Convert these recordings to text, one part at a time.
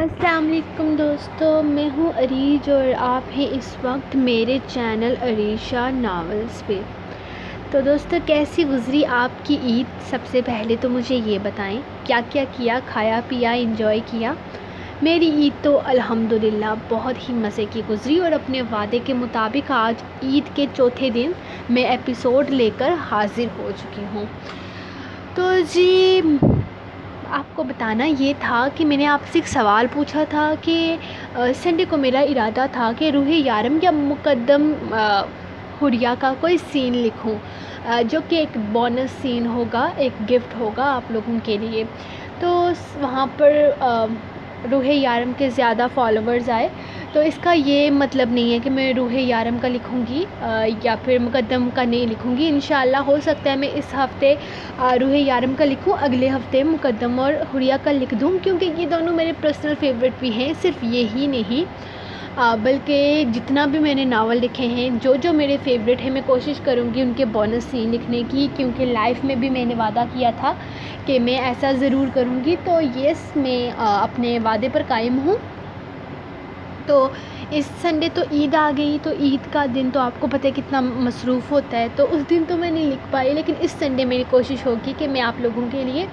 السلام علیکم دوستو، میں ہوں عریج اور آپ ہیں اس وقت میرے چینل عریشہ ناولز پہ۔ تو دوستو، کیسی گزری آپ کی عید؟ سب سے پہلے تو مجھے یہ بتائیں کیا کیا، کھایا پیا، انجوائے کیا؟ میری عید تو الحمدللہ بہت ہی مزے کی گزری اور اپنے وعدے کے مطابق آج عید کے چوتھے دن میں ایپیسوڈ لے کر حاضر ہو چکی ہوں۔ تو جی، آپ کو بتانا یہ تھا کہ میں نے آپ سے ایک سوال پوچھا تھا کہ سنڈے کو میرا ارادہ تھا کہ روح یارم یا مقدم حریہ کا کوئی سین لکھوں، جو کہ ایک بونس سین ہوگا، ایک گفٹ ہوگا آپ لوگوں کے لیے۔ تو وہاں پر روح یارم کے زیادہ فالوورز آئے، تو اس کا یہ مطلب نہیں ہے کہ میں روح یارم کا لکھوں گی یا پھر مقدم کا نہیں لکھوں گی۔ انشاءاللہ ہو سکتا ہے میں اس ہفتے روح یارم کا لکھوں، اگلے ہفتے مقدم اور حریہ کا لکھ دوں، کیونکہ یہ دونوں میرے پرسنل فیوریٹ بھی ہیں۔ صرف یہی نہیں بلکہ جتنا بھی میں نے ناول لکھے ہیں، جو میرے فیوریٹ ہیں، میں کوشش کروں گی ان کے بونس سین لکھنے کی، کیونکہ لائف میں بھی میں نے وعدہ کیا تھا کہ میں ایسا ضرور کروں گی۔ تو یس، میں اپنے وعدے پر قائم ہوں۔ تو اس سنڈے تو عید آ گئی، تو عید کا دن تو آپ کو پتہ ہے کتنا مصروف ہوتا ہے، تو اس دن تو میں نہیں لکھ پائی، لیکن اس سنڈے میری کوشش ہوگی کہ میں آپ لوگوں کے لیے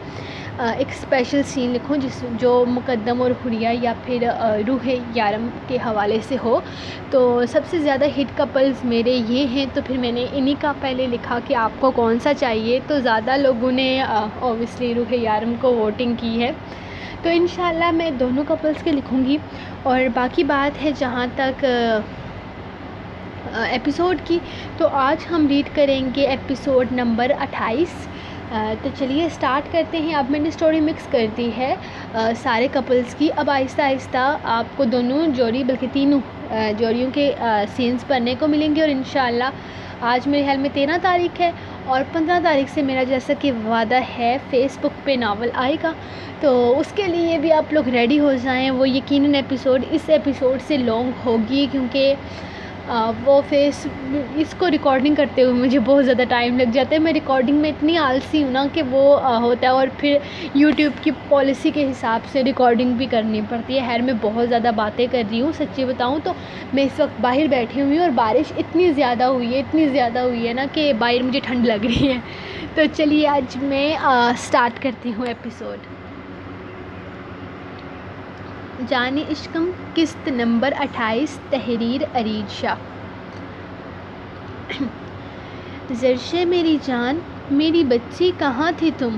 ایک اسپیشل سین لکھوں جو مقدم اور حریہ یا پھر روح یارم کے حوالے سے ہو۔ تو سب سے زیادہ ہٹ کپلز میرے یہ ہیں، تو پھر میں نے انہی کا پہلے لکھا کہ آپ کو کون سا چاہیے، تو زیادہ لوگوں نے اوبویسلی روح یارم کو ووٹنگ کی ہے، تو انشاءاللہ میں دونوں کپلز کے لکھوں گی۔ اور باقی بات ہے جہاں تک ایپیسوڈ کی، تو آج ہم ریڈ کریں گے ایپیسوڈ نمبر 28۔ تو چلیے اسٹارٹ کرتے ہیں۔ اب میں نے سٹوری مکس کر دی ہے سارے کپلز کی۔ اب آہستہ آہستہ آپ کو دونوں جوڑی بلکہ تینوں جوڑیوں کے سینس پڑھنے کو ملیں گے، اور انشاءاللہ آج میرے خیال میں 13 تاریخ ہے، اور 15 تاریخ سے میرا جیسا کہ وعدہ ہے فیس بک پہ ناول آئے گا، تو اس کے لیے بھی آپ لوگ ریڈی ہو جائیں۔ وہ یقیناً اس ایپیسوڈ سے لانگ ہوگی، کیونکہ اس کو ریکارڈنگ کرتے ہوئے مجھے بہت زیادہ ٹائم لگ جاتا ہے۔ میں ریکارڈنگ میں اتنی آلسی ہوں نا کہ وہ ہوتا ہے، اور پھر یوٹیوب کی پالیسی کے حساب سے ریکارڈنگ بھی کرنی پڑتی ہے۔ خیر، میں بہت زیادہ باتیں کر رہی ہوں، سچی بتاؤں تو میں اس وقت باہر بیٹھی ہوئی ہوں، اور بارش اتنی زیادہ ہوئی ہے نا کہ باہر مجھے ٹھنڈ لگ رہی ہے۔ تو چلیے آج میں سٹارٹ کرتی ہوں ایپیسوڈ۔ جان عشقم، قسط نمبر 28، تحریر عریج شاہ۔ زرشے میری جان، میری بچی کہاں تھی تم؟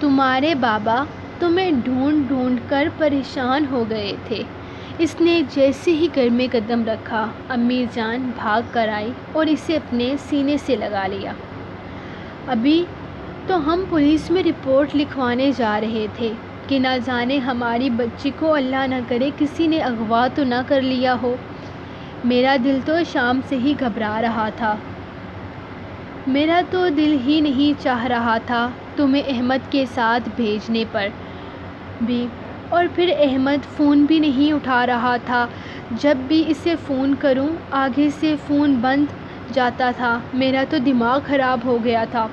تمہارے بابا تمہیں ڈھونڈ ڈھونڈ کر پریشان ہو گئے تھے۔ اس نے جیسے ہی گھر میں قدم رکھا، امی جان بھاگ کر آئی اور اسے اپنے سینے سے لگا لیا۔ ابھی تو ہم پولیس میں رپورٹ لکھوانے جا رہے تھے کہ نہ جانے ہماری بچی کو اللہ نہ کرے کسی نے اغوا تو نہ کر لیا ہو۔ میرا دل تو شام سے ہی گھبرا رہا تھا۔ میرا تو دل ہی نہیں چاہ رہا تھا تمہیں احمد کے ساتھ بھیجنے پر بھی، اور پھر احمد فون بھی نہیں اٹھا رہا تھا۔ جب بھی اسے فون کروں آگے سے فون بند جاتا تھا۔ میرا تو دماغ خراب ہو گیا تھا۔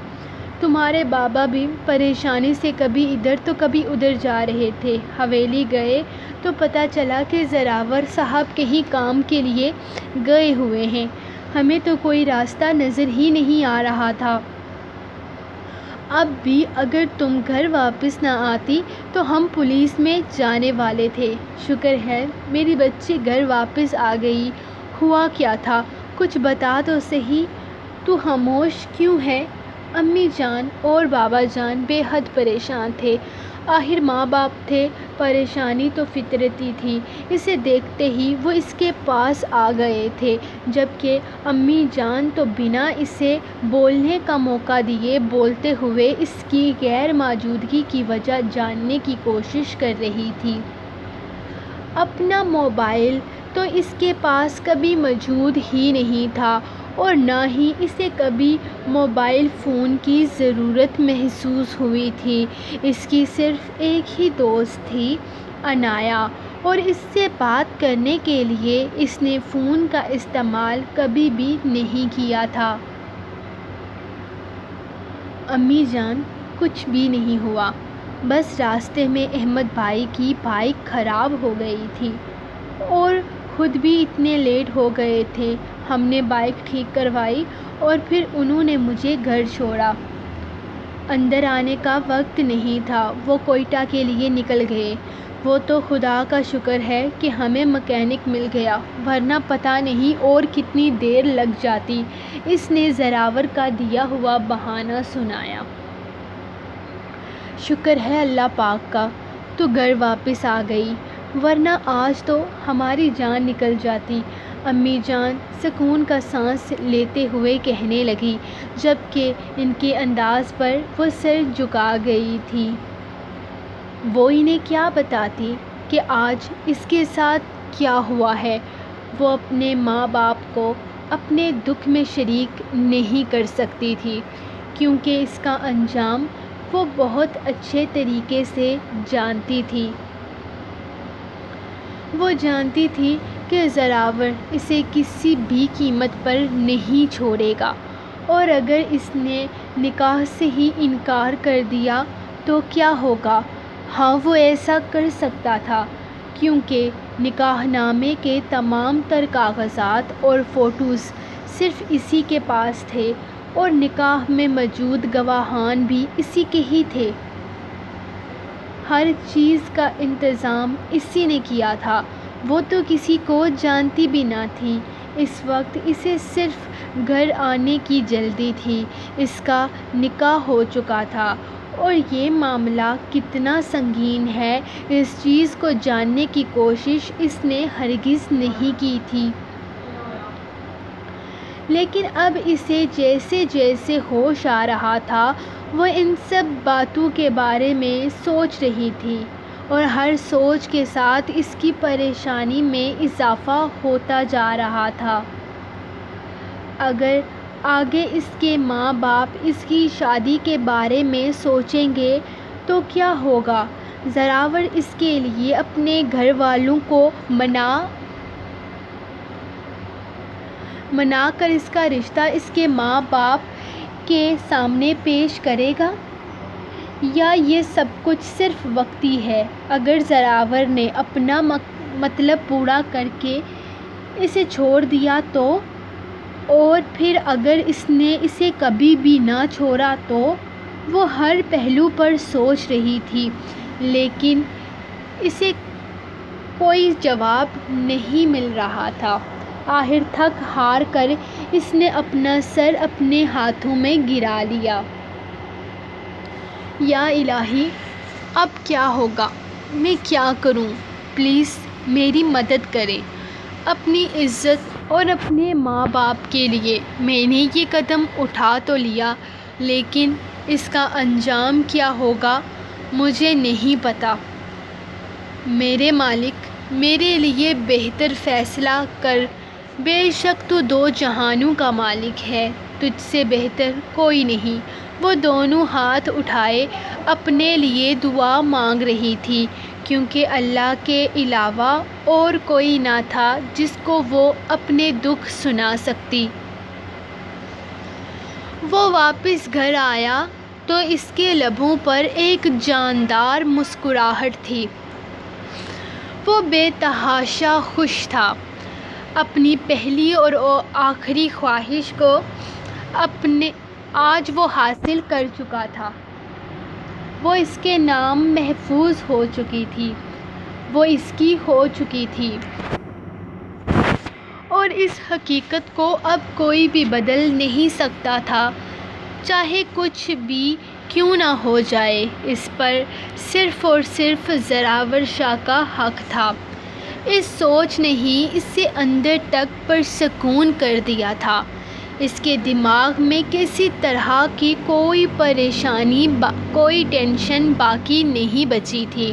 تمہارے بابا بھی پریشانی سے کبھی ادھر تو کبھی ادھر جا رہے تھے۔ حویلی گئے تو پتہ چلا کہ زراور صاحب کہیں کام کے لیے گئے ہوئے ہیں۔ ہمیں تو کوئی راستہ نظر ہی نہیں آ رہا تھا۔ اب بھی اگر تم گھر واپس نہ آتی تو ہم پولیس میں جانے والے تھے۔ شکر ہے میری بچی گھر واپس آ گئی۔ ہوا کیا تھا؟ کچھ بتا تو صحیح۔ تو خاموش کیوں ہے؟ امی جان اور بابا جان بے حد پریشان تھے۔ آخر ماں باپ تھے، پریشانی تو فطرتی تھی۔ اسے دیکھتے ہی وہ اس کے پاس آ گئے تھے، جبکہ امی جان تو بنا اسے بولنے کا موقع دیے بولتے ہوئے اس کی غیر موجودگی کی وجہ جاننے کی کوشش کر رہی تھی۔ اپنا موبائل تو اس کے پاس کبھی موجود ہی نہیں تھا، اور نہ ہی اسے کبھی موبائل فون کی ضرورت محسوس ہوئی تھی۔ اس کی صرف ایک ہی دوست تھی، عنایا، اور اس سے بات کرنے کے لیے اس نے فون کا استعمال کبھی بھی نہیں کیا تھا۔ امی جان، کچھ بھی نہیں ہوا۔ بس راستے میں احمد بھائی کی بائک خراب ہو گئی تھی اور خود بھی اتنے لیٹ ہو گئے تھے۔ ہم نے بائک ٹھیک کروائی اور پھر انہوں نے مجھے گھر چھوڑا۔ اندر آنے کا وقت نہیں تھا، وہ کوئٹہ کے لیے نکل گئے۔ وہ تو خدا کا شکر ہے کہ ہمیں مکینک مل گیا، ورنہ پتہ نہیں اور کتنی دیر لگ جاتی۔ اس نے زراور کا دیا ہوا بہانہ سنایا۔ شکر ہے اللہ پاک کا تو گھر واپس آ گئی، ورنہ آج تو ہماری جان نکل جاتی۔ امی جان سکون کا سانس لیتے ہوئے کہنے لگی، جبکہ ان کے انداز پر وہ سر جھکا گئی تھی۔ وہ انہیں کیا بتاتی کہ آج اس کے ساتھ کیا ہوا ہے۔ وہ اپنے ماں باپ کو اپنے دکھ میں شریک نہیں کر سکتی تھی، کیونکہ اس کا انجام وہ بہت اچھے طریقے سے جانتی تھی۔ وہ جانتی تھی کہ زراور اسے کسی بھی قیمت پر نہیں چھوڑے گا، اور اگر اس نے نکاح سے ہی انکار کر دیا تو کیا ہوگا؟ ہاں، وہ ایسا کر سکتا تھا، کیونکہ نکاح نامے کے تمام تر کاغذات اور فوٹوز صرف اسی کے پاس تھے، اور نکاح میں موجود گواہان بھی اسی کے ہی تھے۔ ہر چیز کا انتظام اسی نے کیا تھا۔ وہ تو کسی کو جانتی بھی نہ تھی۔ اس وقت اسے صرف گھر آنے کی جلدی تھی۔ اس کا نکاح ہو چکا تھا، اور یہ معاملہ کتنا سنگین ہے اس چیز کو جاننے کی کوشش اس نے ہرگز نہیں کی تھی۔ لیکن اب اسے جیسے جیسے ہوش آ رہا تھا، وہ ان سب باتوں کے بارے میں سوچ رہی تھی، اور ہر سوچ کے ساتھ اس کی پریشانی میں اضافہ ہوتا جا رہا تھا۔ اگر آگے اس کے ماں باپ اس کی شادی کے بارے میں سوچیں گے تو کیا ہوگا؟ زراور اس کے لیے اپنے گھر والوں کو منا کر اس کا رشتہ اس کے ماں باپ کے سامنے پیش کرے گا، یا یہ سب کچھ صرف وقتی ہے؟ اگر زراور نے اپنا مطلب پورا کر کے اسے چھوڑ دیا تو؟ اور پھر اگر اس نے اسے کبھی بھی نہ چھوڑا تو؟ وہ ہر پہلو پر سوچ رہی تھی، لیکن اسے کوئی جواب نہیں مل رہا تھا۔ آخر تھک ہار کر اس نے اپنا سر اپنے ہاتھوں میں گرا لیا۔ یا الہی، اب کیا ہوگا؟ میں کیا کروں؟ پلیز میری مدد کریں۔ اپنی عزت اور اپنے ماں باپ کے لیے میں نے یہ قدم اٹھا تو لیا، لیکن اس کا انجام کیا ہوگا مجھے نہیں پتا۔ میرے مالک، میرے لیے بہتر فیصلہ کر۔ بے شک تو دو جہانوں کا مالک ہے، تجھ سے بہتر کوئی نہیں۔ وہ دونوں ہاتھ اٹھائے اپنے لیے دعا مانگ رہی تھی، کیونکہ اللہ کے علاوہ اور کوئی نہ تھا جس کو وہ اپنے دکھ سنا سکتی۔ وہ واپس گھر آیا تو اس کے لبوں پر ایک جاندار مسکراہٹ تھی۔ وہ بے تحاشا خوش تھا۔ اپنی پہلی اور آخری خواہش کو آج وہ حاصل کر چکا تھا۔ وہ اس کے نام محفوظ ہو چکی تھی، وہ اس کی ہو چکی تھی، اور اس حقیقت کو اب کوئی بھی بدل نہیں سکتا تھا، چاہے کچھ بھی کیوں نہ ہو جائے۔ اس پر صرف اور صرف زراور شاہ کا حق تھا۔ اس سوچ نے ہی اسے اندر تک پرسکون کر دیا تھا۔ اس کے دماغ میں کسی طرح کی کوئی پریشانی، کوئی ٹینشن باقی نہیں بچی تھی۔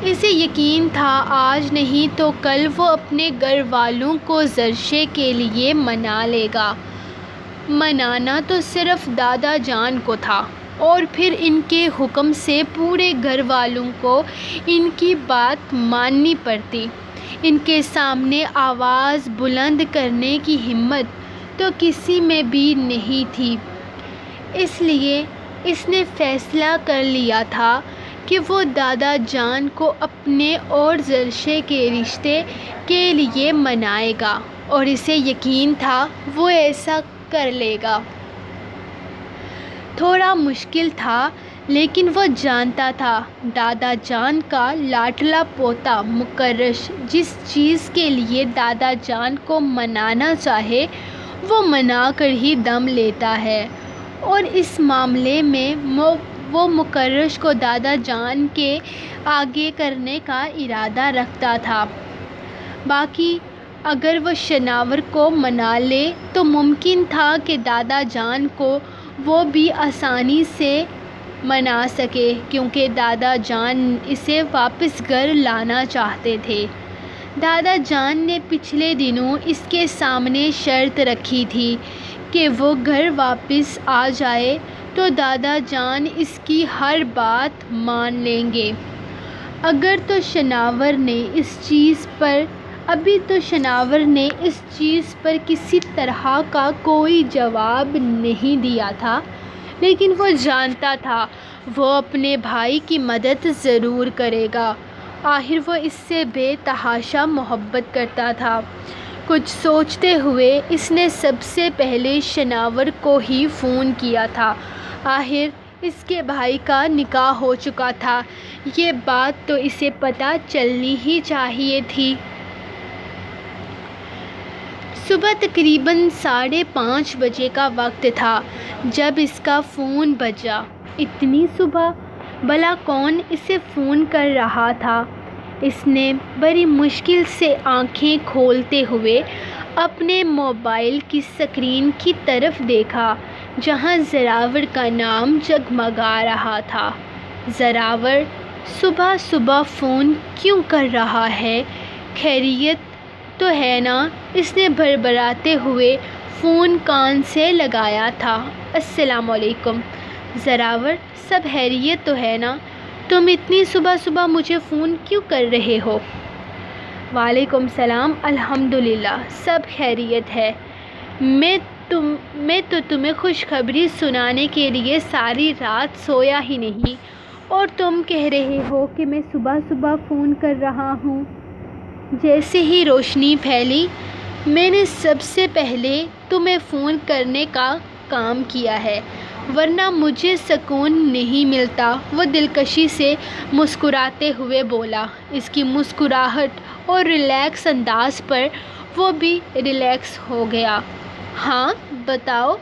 اسے یقین تھا آج نہیں تو کل وہ اپنے گھر والوں کو زرشے کے لیے منا لے گا۔ منانا تو صرف دادا جان کو تھا، اور پھر ان کے حکم سے پورے گھر والوں کو ان کی بات ماننی پڑتی۔ ان کے سامنے آواز بلند کرنے کی ہمت تو کسی میں بھی نہیں تھی، اس لیے اس نے فیصلہ کر لیا تھا کہ وہ دادا جان کو اپنے اور زرشے کے رشتے کے لیے منائے گا، اور اسے یقین تھا وہ ایسا کر لے گا۔ تھوڑا مشکل تھا، لیکن وہ جانتا تھا دادا جان کا لاڈلا پوتا مکرش جس چیز کے لیے دادا جان کو منانا چاہے وہ منا کر ہی دم لیتا ہے، اور اس معاملے میں وہ مکرش کو دادا جان کے آگے کرنے کا ارادہ رکھتا تھا۔ باقی اگر وہ شناور کو منا لے تو ممکن تھا کہ دادا جان کو وہ بھی آسانی سے منا سکے، کیونکہ دادا جان اسے واپس گھر لانا چاہتے تھے۔ دادا جان نے پچھلے دنوں اس کے سامنے شرط رکھی تھی کہ وہ گھر واپس آ جائے تو دادا جان اس کی ہر بات مان لیں گے۔ ابھی تو شناور نے اس چیز پر کسی طرح کا کوئی جواب نہیں دیا تھا، لیکن وہ جانتا تھا وہ اپنے بھائی کی مدد ضرور کرے گا۔ آخر وہ اس سے بے تحاشا محبت کرتا تھا۔ کچھ سوچتے ہوئے اس نے سب سے پہلے شناور کو ہی فون کیا تھا۔ آخر اس کے بھائی کا نکاح ہو چکا تھا، یہ بات تو اسے پتہ چلنی ہی چاہیے تھی۔ صبح تقریباً 5:30 بجے کا وقت تھا جب اس کا فون بجا۔ اتنی صبح بھلا کون اسے فون کر رہا تھا؟ اس نے بڑی مشکل سے آنکھیں کھولتے ہوئے اپنے موبائل کی اسکرین کی طرف دیکھا جہاں زراور کا نام جگمگا رہا تھا۔ زراور صبح صبح فون کیوں کر رہا ہے؟ خیریت تو ہے نا؟ اس نے بھربھراتے ہوئے فون کان سے لگایا تھا۔ السلام علیکم زراور، سب خیریت تو ہے نا؟ تم اتنی صبح صبح مجھے فون کیوں کر رہے ہو؟ وعلیکم السلام، الحمدللہ سب خیریت ہے۔ میں تو تمہیں خوشخبری سنانے کے لیے ساری رات سویا ہی نہیں، اور تم کہہ رہے ہو کہ میں صبح صبح فون کر رہا ہوں۔ جیسے ہی روشنی پھیلی میں نے سب سے پہلے تمہیں فون کرنے کا کام کیا ہے، ورنہ مجھے سکون نہیں ملتا۔ وہ دلکشی سے مسکراتے ہوئے بولا۔ اس کی مسکراہٹ اور ریلیکس انداز پر وہ بھی ریلیکس ہو گیا۔ ہاں بتاؤ،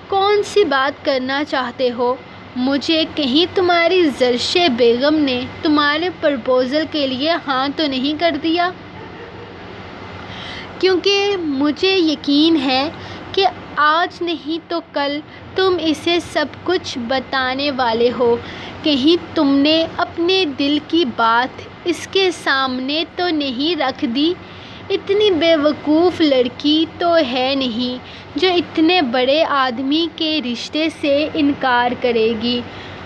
کون سی بات کرنا چاہتے ہو؟ مجھے کہیں تمہاری زرشے بیگم نے تمہارے پرپوزل کے لیے ہاں تو نہیں کر دیا؟ کیونکہ مجھے یقین ہے کہ آج نہیں تو کل تم اسے سب کچھ بتانے والے ہو۔ کہیں تم نے اپنے دل کی بات اس کے سامنے تو نہیں رکھ دی؟ اتنی بے وقوف لڑکی تو ہے نہیں جو اتنے بڑے آدمی کے رشتے سے انکار کرے گی۔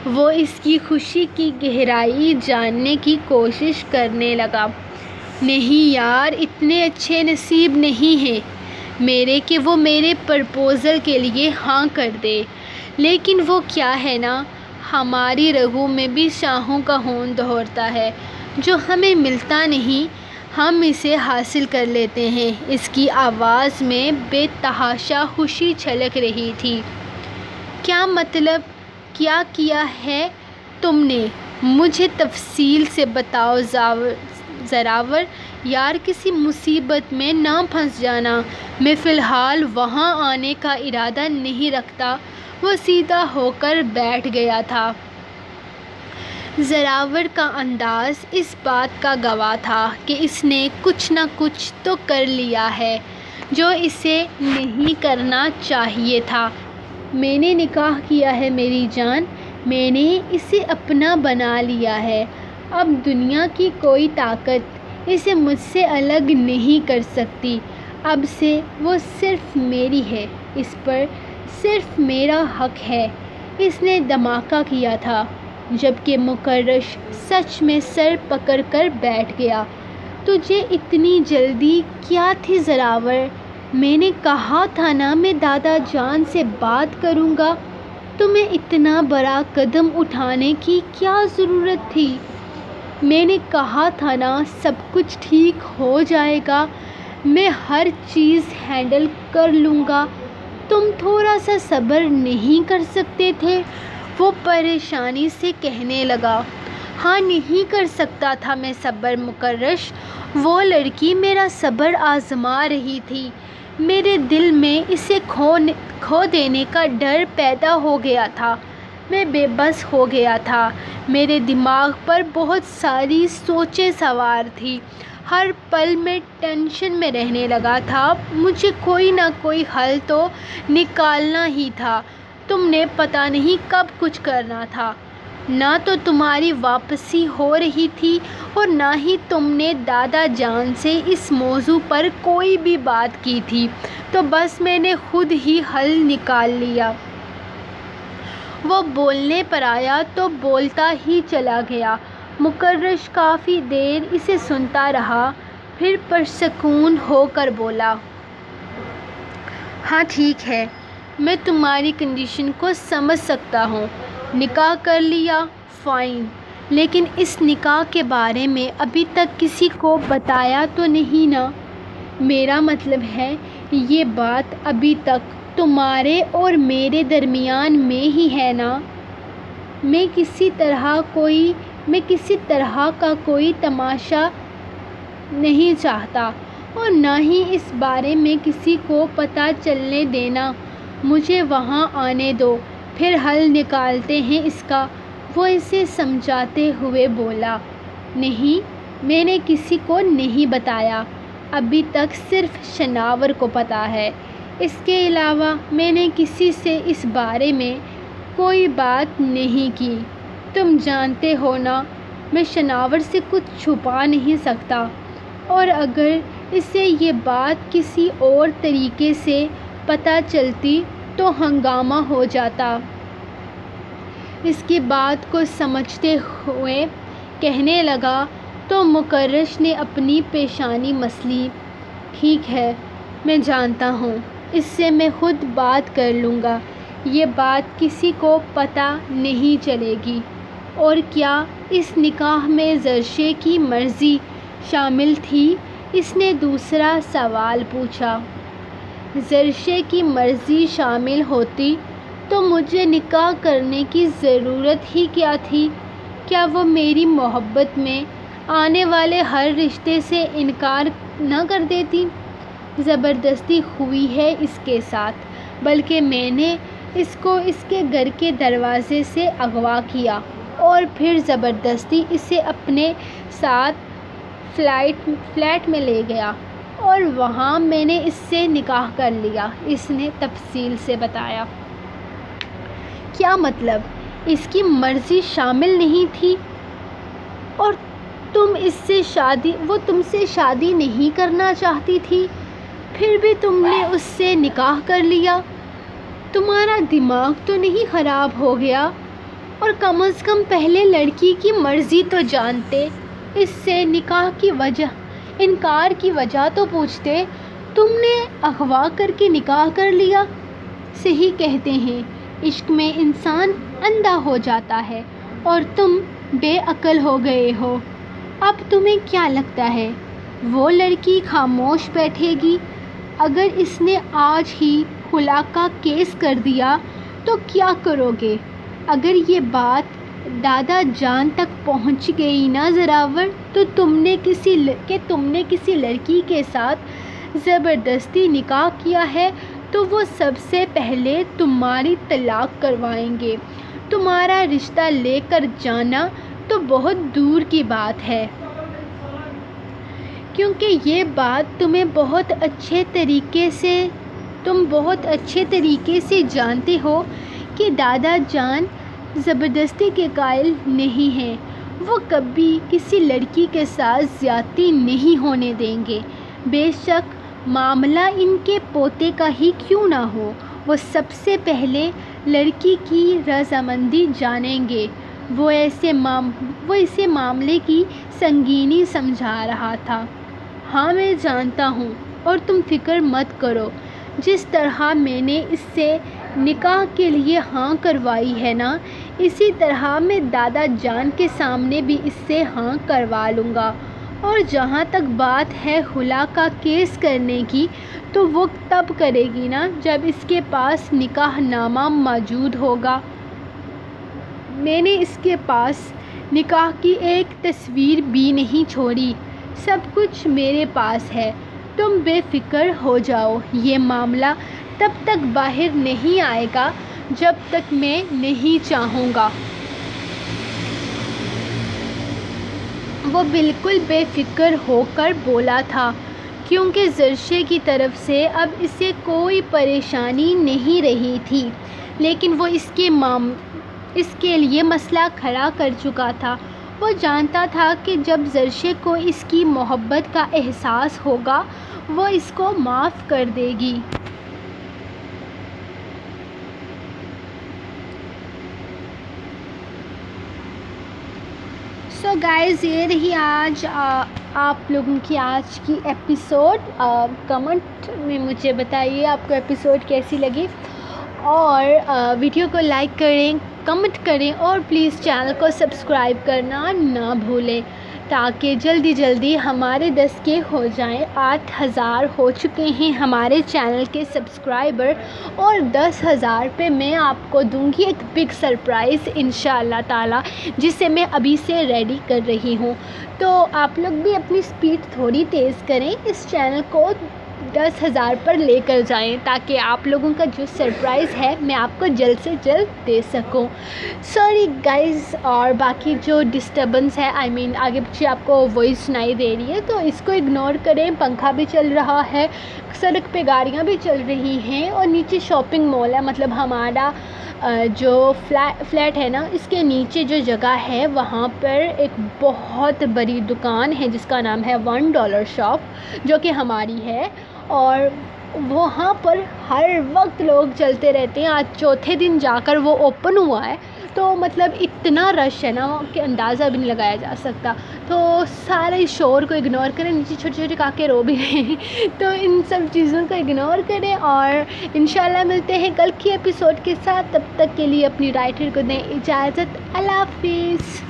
وہ اس کی خوشی کی گہرائی جاننے کی کوشش کرنے لگا۔ نہیں یار، اتنے اچھے نصیب نہیں ہیں میرے کہ وہ میرے پرپوزل کے لیے ہاں کر دے، لیکن وہ کیا ہے نا، ہماری رگوں میں بھی شاہوں کا خون دوڑتا ہے، جو ہمیں ملتا نہیں ہم اسے حاصل کر لیتے ہیں۔ اس کی آواز میں بے تحاشا خوشی چھلک رہی تھی۔ کیا مطلب؟ کیا کیا ہے تم نے؟ مجھے تفصیل سے بتاؤ زراور۔ یار کسی مصیبت میں نہ پھنس جانا، میں فی الحال وہاں آنے کا ارادہ نہیں رکھتا۔ وہ سیدھا ہو کر بیٹھ گیا تھا۔ زراور کا انداز اس بات کا گواہ تھا کہ اس نے کچھ نہ کچھ تو کر لیا ہے جو اسے نہیں کرنا چاہیے تھا۔ میں نے نکاح کیا ہے میری جان، میں نے اسے اپنا بنا لیا ہے۔ اب دنیا کی کوئی طاقت اسے مجھ سے الگ نہیں کر سکتی۔ اب سے وہ صرف میری ہے، اس پر صرف میرا حق ہے۔ اس نے دھماکہ کیا تھا، جبکہ مکرش سچ میں سر پکڑ کر بیٹھ گیا۔ تجھے اتنی جلدی کیا تھی زراور؟ میں نے کہا تھا نا میں دادا جان سے بات کروں گا۔ تمہیں اتنا بڑا قدم اٹھانے کی کیا ضرورت تھی؟ میں نے کہا تھا نا سب کچھ ٹھیک ہو جائے گا، میں ہر چیز ہینڈل کر لوں گا۔ تم تھوڑا سا صبر نہیں کر سکتے تھے؟ وہ پریشانی سے کہنے لگا۔ ہاں، نہیں کر سکتا تھا میں صبر مکرش۔ وہ لڑکی میرا صبر آزما رہی تھی۔ میرے دل میں اسے کھو دینے کا ڈر پیدا ہو گیا تھا۔ میں بے بس ہو گیا تھا۔ میرے دماغ پر بہت ساری سوچیں سوار تھیں۔ ہر پل میں ٹینشن میں رہنے لگا تھا۔ مجھے کوئی نہ کوئی حل تو نکالنا ہی تھا۔ تم نے پتہ نہیں کب کچھ کرنا تھا۔ نہ تو تمہاری واپسی ہو رہی تھی اور نہ ہی تم نے دادا جان سے اس موضوع پر کوئی بھی بات کی تھی، تو بس میں نے خود ہی حل نکال لیا۔ وہ بولنے پر آیا تو بولتا ہی چلا گیا۔ مکرش کافی دیر اسے سنتا رہا، پھر پرسکون ہو کر بولا، ہاں ٹھیک ہے، میں تمہاری کنڈیشن کو سمجھ سکتا ہوں۔ نکاح کر لیا، فائن، لیکن اس نکاح کے بارے میں ابھی تک کسی کو بتایا تو نہیں نا؟ میرا مطلب ہے یہ بات ابھی تک تمہارے اور میرے درمیان میں ہی ہے نا؟ میں کسی طرح کا کوئی تماشا نہیں چاہتا اور نہ ہی اس بارے میں کسی کو پتہ چلنے دینا۔ مجھے وہاں آنے دو، پھر حل نکالتے ہیں اس کا۔ وہ اسے سمجھاتے ہوئے بولا، نہیں، میں نے کسی کو نہیں بتایا، ابھی تک صرف شناور کو پتہ ہے۔ اس کے علاوہ میں نے کسی سے اس بارے میں کوئی بات نہیں کی۔ تم جانتے ہو نا، میں شناور سے کچھ چھپا نہیں سکتا، اور اگر اسے یہ بات کسی اور طریقے سے پتہ چلتی تو ہنگامہ ہو جاتا۔ اس کی بات کو سمجھتے ہوئے کہنے لگا تو مکرش نے اپنی پیشانی مسلی۔ ٹھیک ہے، میں جانتا ہوں، اس سے میں خود بات کر لوں گا۔ یہ بات کسی کو پتہ نہیں چلے گی۔ اور کیا اس نکاح میں زرشے کی مرضی شامل تھی؟ اس نے دوسرا سوال پوچھا۔ زرشے کی مرضی شامل ہوتی تو مجھے نکاح کرنے کی ضرورت ہی کیا تھی؟ کیا وہ میری محبت میں آنے والے ہر رشتے سے انکار نہ کر دیتی؟ زبردستی ہوئی ہے اس کے ساتھ، بلکہ میں نے اس کو اس کے گھر کے دروازے سے اغوا کیا اور پھر زبردستی اسے اپنے ساتھ فلیٹ میں لے گیا اور وہاں میں نے اس سے نکاح کر لیا، اس نے تفصیل سے بتایا۔ کیا مطلب؟ اس کی مرضی شامل نہیں تھی اور وہ تم سے شادی نہیں کرنا چاہتی تھی، پھر بھی تم نے اس سے نکاح کر لیا؟ تمہارا دماغ تو نہیں خراب ہو گیا؟ اور کم از کم پہلے لڑکی کی مرضی تو جانتے، اس سے انکار کی وجہ تو پوچھتے۔ تم نے اغوا کر کے نکاح کر لیا۔ صحیح کہتے ہیں، عشق میں انسان اندھا ہو جاتا ہے اور تم بے عقل ہو گئے ہو۔ اب تمہیں کیا لگتا ہے وہ لڑکی خاموش بیٹھے گی؟ اگر اس نے آج ہی خلا کا کیس کر دیا تو کیا کرو گے؟ اگر یہ بات دادا جان تک پہنچ گئی نا زراور، تو تم نے کسی لڑکی کے ساتھ زبردستی نکاح کیا ہے تو وہ سب سے پہلے تمہاری طلاق کروائیں گے۔ تمہارا رشتہ لے کر جانا تو بہت دور کی بات ہے، کیونکہ یہ بات تم بہت اچھے طریقے سے جانتے ہو کہ دادا جان زبردستی کے قائل نہیں ہیں۔ وہ کبھی کسی لڑکی کے ساتھ زیادتی نہیں ہونے دیں گے، بے شک معاملہ ان کے پوتے کا ہی کیوں نہ ہو۔ وہ سب سے پہلے لڑکی کی رضامندی جانیں گے۔ وہ اسے معاملے کی سنگینی سمجھا رہا تھا۔ ہاں میں جانتا ہوں، اور تم فکر مت کرو، جس طرح میں نے اس سے نکاح کے لیے ہاں کروائی ہے نا، اسی طرح میں دادا جان کے سامنے بھی اس سے ہاں کروا لوں گا۔ اور جہاں تک بات ہے خلا کا کیس کرنے کی، تو وہ تب کرے گی نا جب اس کے پاس نکاح نامہ موجود ہوگا۔ میں نے اس کے پاس نکاح کی ایک تصویر بھی نہیں چھوڑی، سب کچھ میرے پاس ہے۔ تم بے فکر ہو جاؤ، یہ معاملہ تب تک باہر نہیں آئے گا جب تک میں نہیں چاہوں گا۔ وہ بالکل بے فکر ہو کر بولا تھا، کیونکہ زرشے کی طرف سے اب اسے کوئی پریشانی نہیں رہی تھی، لیکن وہ اس کے لیے مسئلہ کھڑا کر چکا تھا۔ وہ جانتا تھا کہ جب زرشے کو اس کی محبت کا احساس ہوگا، وہ اس کو معاف کر دے گی۔ سو گائز، یہ رہی آج آپ لوگوں کی آج کی ایپیسوڈ۔ کمنٹ میں مجھے بتائیے آپ کو ایپیسوڈ کیسی لگی، اور ویڈیو کو لائک کریں، کمنٹ کریں، اور پلیز چینل کو سبسکرائب کرنا نہ بھولیں، تاکہ جلدی ہمارے 10K ہو جائیں۔ 8000 ہو چکے ہیں ہمارے چینل کے سبسکرائبر، اور 10,000 پہ میں آپ کو دوں گی ایک بگ سرپرائز انشاءاللہ تعالی، جسے میں ابھی سے ریڈی کر رہی ہوں۔ تو آپ لوگ بھی اپنی سپیڈ تھوڑی تیز کریں، اس چینل کو 10,000 پر لے کر جائیں، تاکہ آپ لوگوں کا جو سرپرائز ہے میں آپ کو جلد سے جلد دے سکوں۔ سوری گائز، اور باقی جو ڈسٹربنس ہے، آگے پیچھے آپ کو وائس سنائی دے رہی ہے، تو اس کو اگنور کریں۔ پنکھا بھی چل رہا ہے، سڑک پہ گاڑیاں بھی چل رہی ہیں، اور نیچے شاپنگ مال ہے، مطلب ہمارا جو فلیٹ ہے نا، اس کے نیچے جو جگہ ہے وہاں پر ایک بہت بڑی دکان ہے جس کا نام ہے $1 شاپ، جو کہ ہماری ہے، اور وہاں پر ہر وقت لوگ چلتے رہتے ہیں۔ آج چوتھے دن جا کر وہ اوپن ہوا ہے، تو مطلب اتنا رش ہے نا کہ اندازہ بھی نہیں لگایا جا سکتا۔ تو سارے شور کو اگنور کریں، نیچے چھوٹے چھوٹے کاکے رو بھی رہے ہیں، تو ان سب چیزوں کو اگنور کریں، اور انشاءاللہ ملتے ہیں کل کی ایپیسوڈ کے ساتھ۔ تب تک کے لیے اپنی رائٹر کو دیں اجازت۔ اللہ حافظ۔